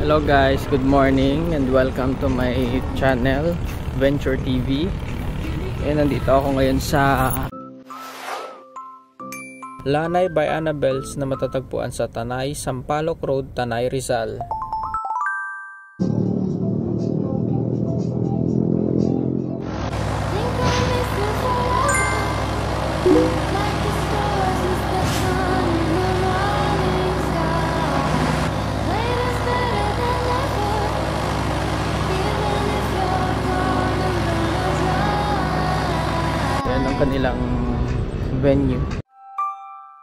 Hello guys, good morning and welcome to my channel, Venture TV. Nandito ako ngayon sa Lanay by Annabel's na matatagpuan sa Tanay, Sampaloc Road, Tanay, Rizal. Yan ang kanilang venue.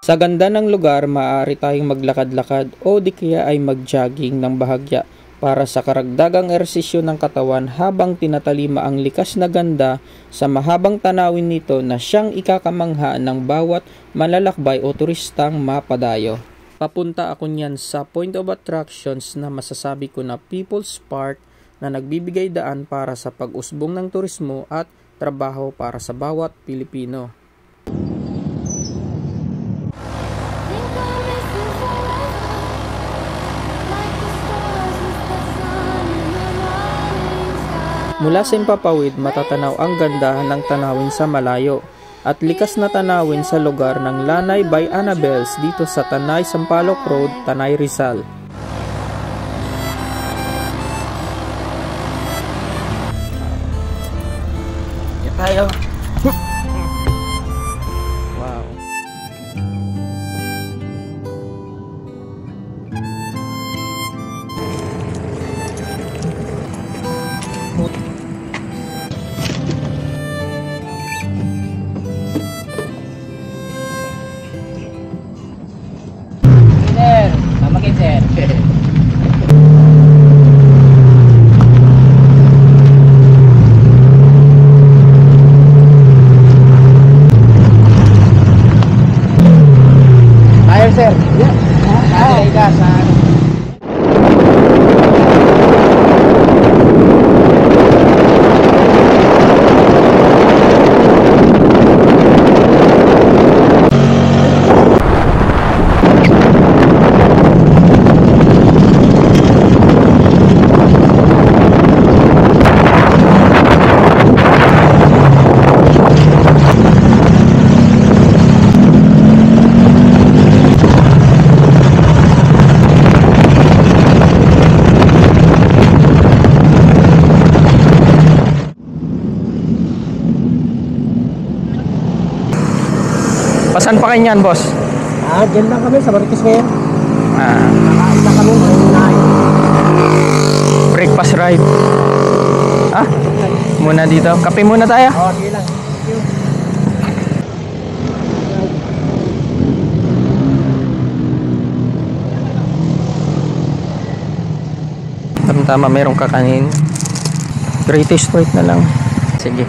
Sa ganda ng lugar, maaari tayong maglakad-lakad o di kaya ay mag-jogging ng bahagya para sa karagdagang ehersisyo ng katawan habang tinatalima ang likas na ganda sa mahabang tanawin nito na siyang ikakamangha ng bawat malalakbay o turistang mapadayo. Papunta ako niyan sa point of attractions na masasabi ko na People's Park na nagbibigay daan para sa pag-usbong ng turismo at trabaho para sa bawat Pilipino. Mula sa Impapawid, matatanaw ang ganda ng tanawin sa malayo at likas na tanawin sa lugar ng Lanay by Annabel's dito sa Tanay, Sampaloc Road, Tanay, Rizal. Yan tayo. Wow. Sir, tamakin sir. Tayo sir. Tayo ka sa Pasan pa kayo niyan, boss? dyan lang kami sa Marites ngayon. Nakain na kami. Breakfast ride. Muna dito. Kape muna tayo. Sige lang. Tama, merong kakanin. Greatest White na lang. Sige.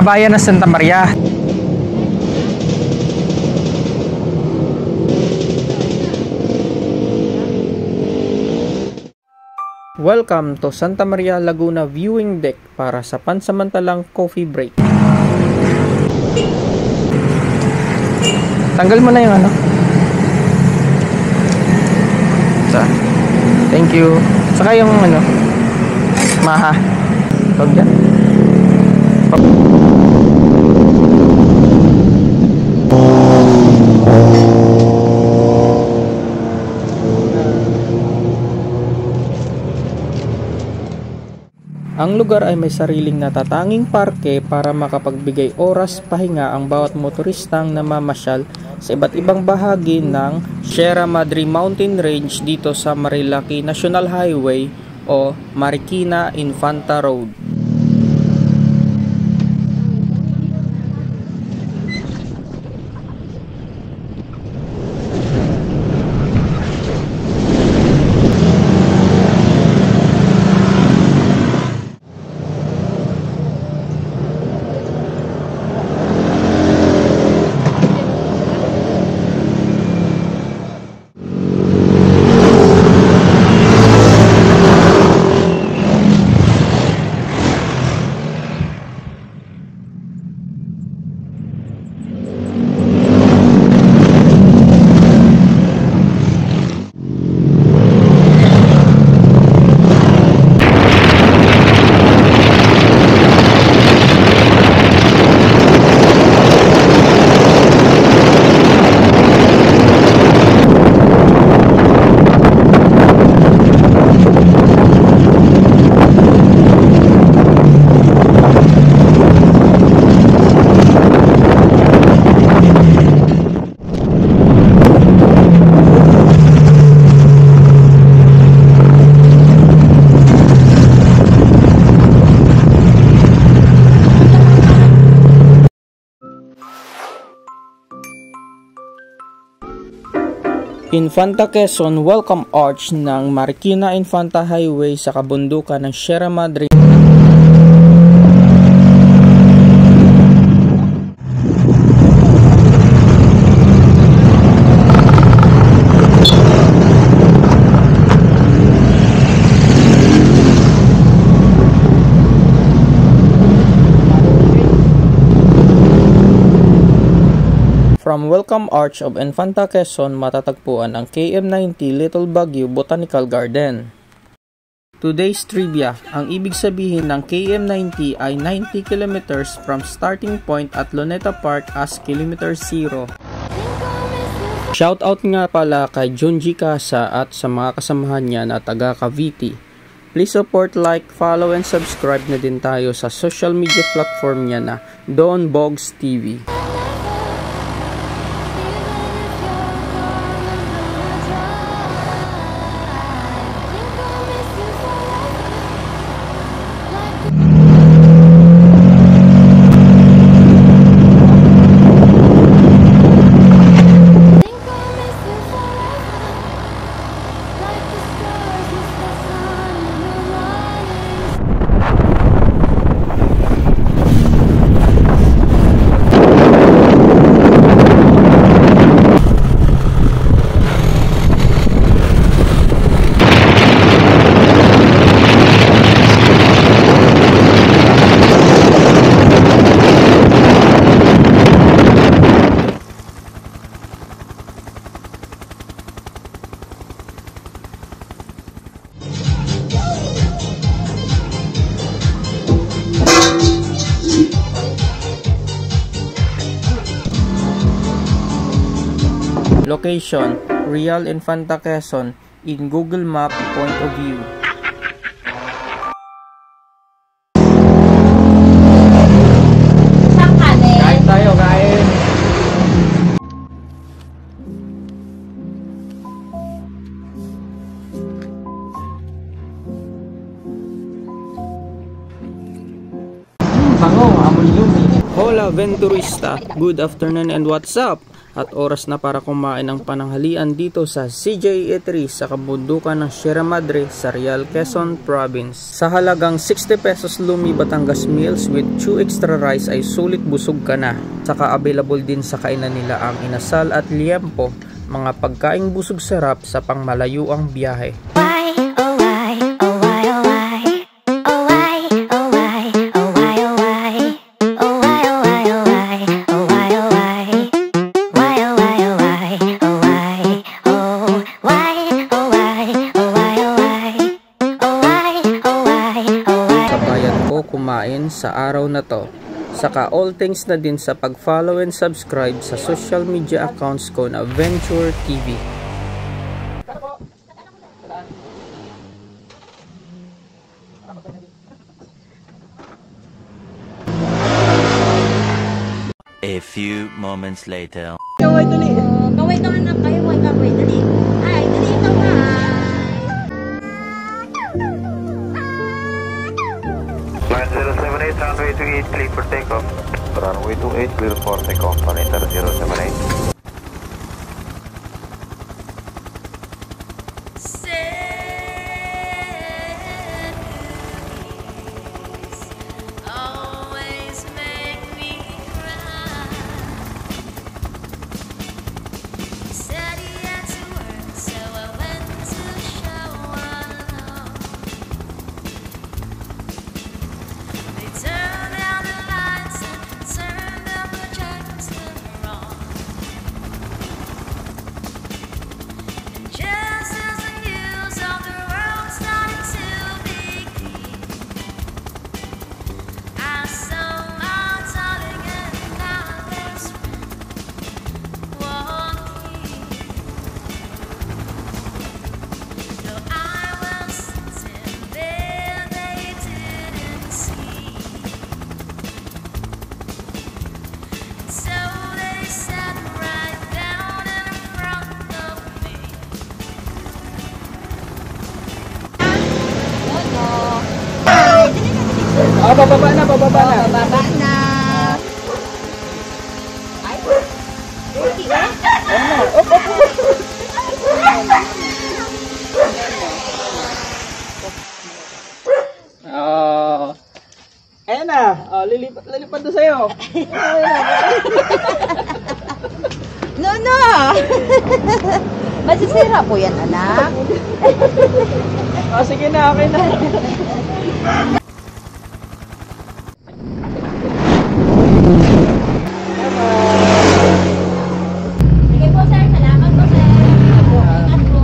Bayan ng Santa Maria. Welcome to Santa Maria Laguna Viewing Deck para sa pansamantalang coffee break. Tanggal mo na yung ano. Thank you. Saka yung ano, maha. Huwag yan. Ang lugar ay may sariling natatanging parke para makapagbigay oras pahinga ang bawat motoristang namamasyal sa iba't ibang bahagi ng Sierra Madre Mountain Range dito sa Marilaki National Highway o Marikina Infanta Road. Infanta Quezon Welcome Arch ng Marikina Infanta Highway sa kabundukan ng Sierra Madre. From Welcome Arch of Infanta Quezon, matatagpuan ang KM90 Little Baguio Botanical Garden. Today's trivia, ang ibig sabihin ng KM90 ay 90 kilometers from starting point at Luneta Park as kilometer 0. Shoutout nga pala kay Junji Casa at sa mga kasamahan niya na taga Cavite. Please support, like, follow, and subscribe na din tayo sa social media platform niya na Don Bogs TV. Location, Real Infanta Quezon in Google Map point of view. Kain tayo, kain! Bango, amoy lumi. Hola Venturista, good afternoon and what's up? At oras na para kumain ng pananghalian dito sa CJ Eatery sa kabundukan ng Sierra Madre sa Real Quezon Province. Sa halagang 60 pesos Lumi Batangas meals with 2 extra rice ay sulit busog ka na. Saka available din sa kainan nila ang inasal at liempo, mga pagkaing busog sarap sa pangmalayuang biyahe. Kumain sa araw na to. Saka all thanks na din sa pag-follow and subscribe sa social media accounts ko na Venture TV. A few moments later. Kaway, dali. Kaway ka na kayo, kaway, dali. Ay, dali ka ba? Line 078, runway 28, clear for takeoff. Runway 28, clear for takeoff. Monitor 078. Bababa na, bababa na. Bababa na. Ay, okay. Ano? to sa'yo. No! Masisira po yan, anak. Sige na, okay na. Sige po, sir. Salamat po, sir. Ingat po.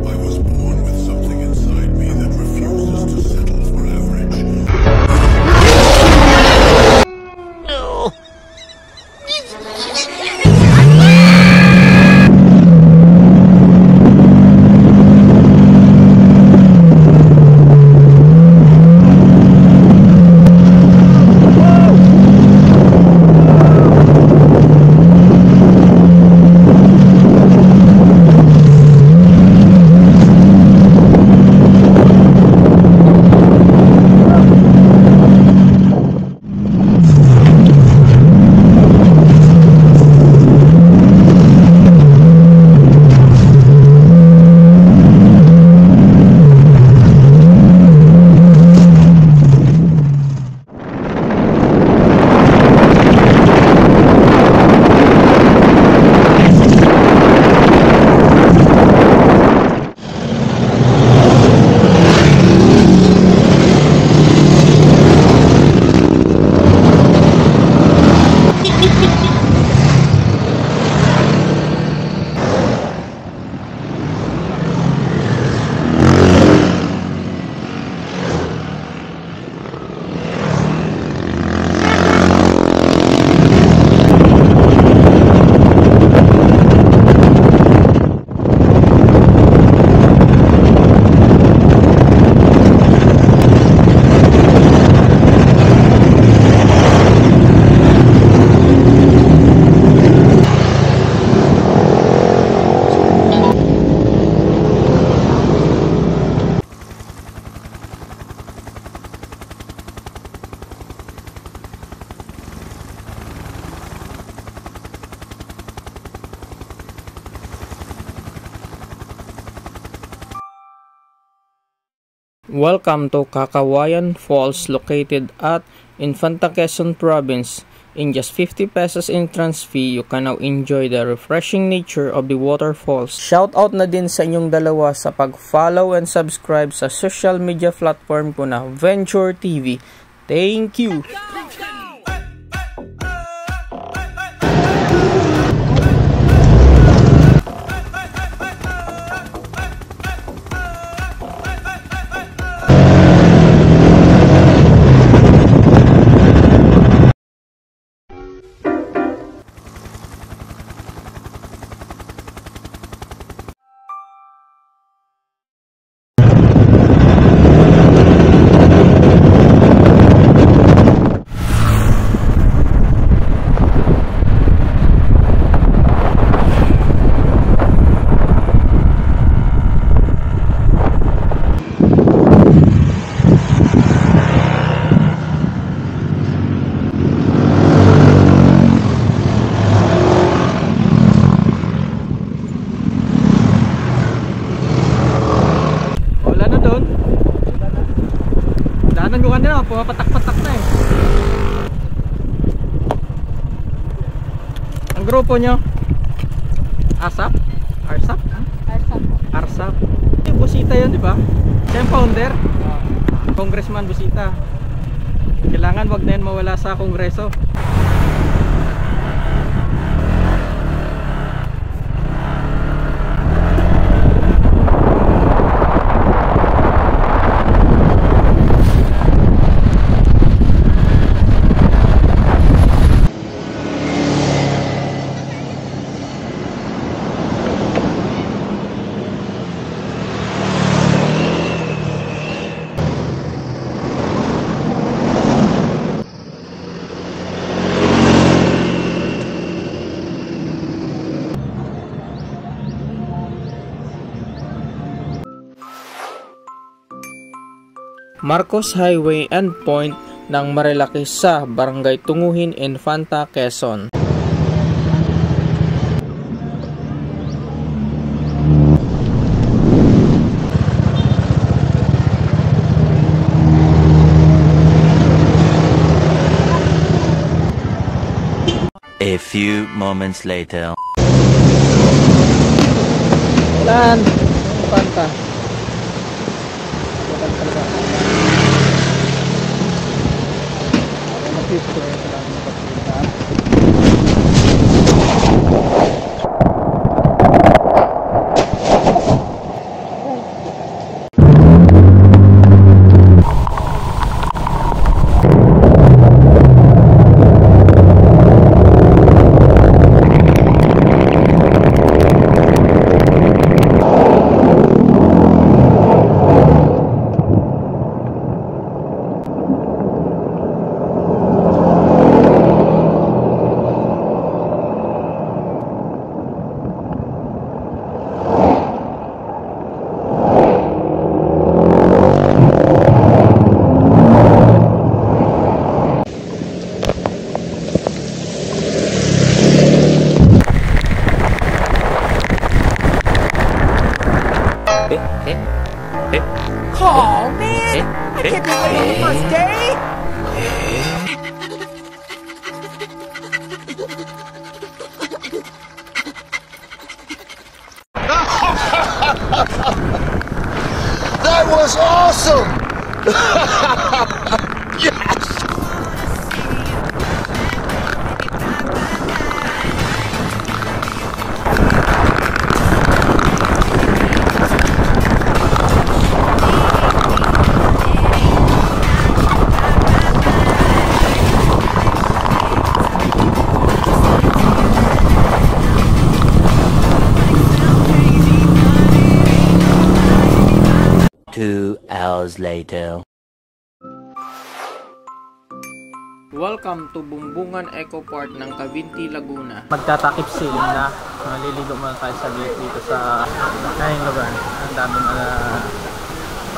I was born with something inside me that refuses to settle for average. Welcome to Cacawayan Falls located at Infanta Quezon Province. In just 50 pesos entrance fee, you can now enjoy the refreshing nature of the waterfalls. Shout out na din sa inyong dalawa sa pag-follow and subscribe sa social media platform ko na Venture TV. Thank you! Daanan ko kanina, pumapatak-patak na eh. Ang grupo nyo? ASAP? ARSAP? ARSAP. Yung Busita yun, di ba? Siya yung founder? Congressman Busita. Kailangan wag na yun mawala sa kongreso. Marcos Highway endpoint ng Marilaki sa Barangay Tunguhin, Infanta, Quezon. A few moments later. Ulan! Infanta. Oh man, I can't be late on the first day. That was awesome! Yes! 2 hours later. Welcome to Bumbungan Eco Park ng Cavinti, Laguna. Magtatakip sailing na. Maliligo muna tayo sa beach dito sa ayong lugar. Ang dami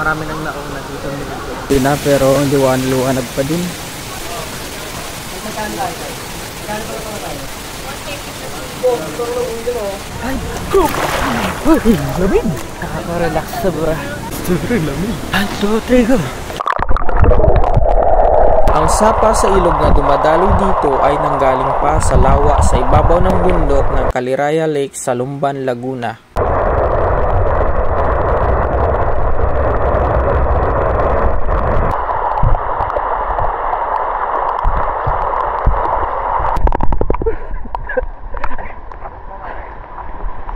marami nang nauna dito. Hindi na, pero hindi liwanag pa din. Ay, lamig! Nakaka-relax sa bra. Sobrang lamig. 1, 2, 3, go! Ang sapa sa ilog na dumadaloy dito ay nanggaling pa sa lawa sa ibabaw ng bundok ng Caliraya Lake sa Lumban, Laguna.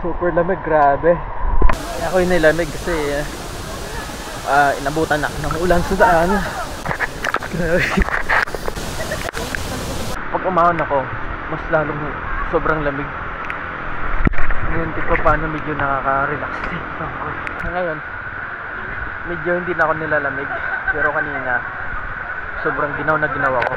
Super lamig, grabe. Ako yung nilamig kasi inabutan ako ng ulan sa daan. Pag umahon ako, mas lalong sobrang lamig. Ngayon, di pa paano medyo nakaka-relax dito. Ngayon, medyo hindi na ako nilalamig. Pero kanina, sobrang ginaw na ginawa ko.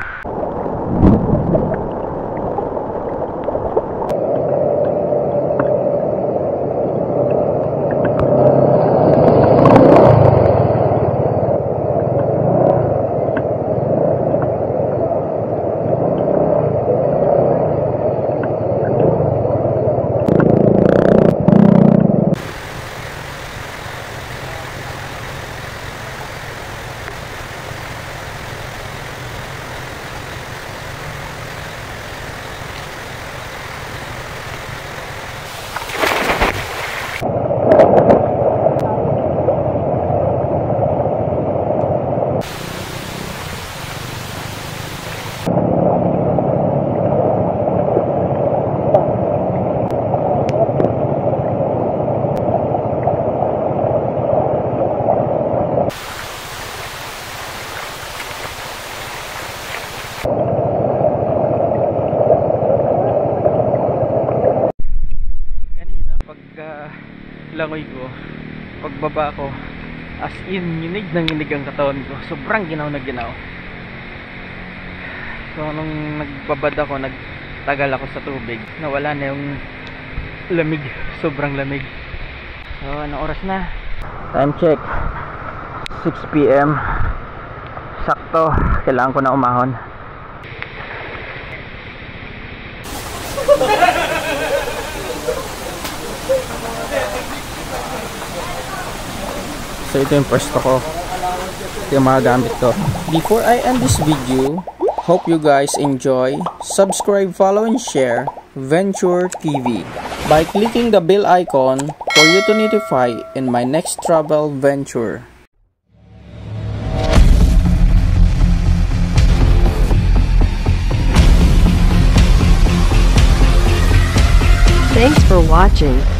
Langoy ko, pagbaba ko, as in, nginig ang katawan ko. Sobrang ginaw na ginaw. So, nung nagbabad ako, nagtagal ako sa tubig, nawala na yung lamig. Sobrang lamig. So, anong oras na? Time check, 6 PM. sakto. Kailangan ko na umahon. So ito yung pwesto ko. Ito yung mga gamit ko. Before I end this video, hope you guys enjoy. Subscribe, follow, and share Venture TV by clicking the bell icon for you to notify in my next travel venture. Thanks for watching.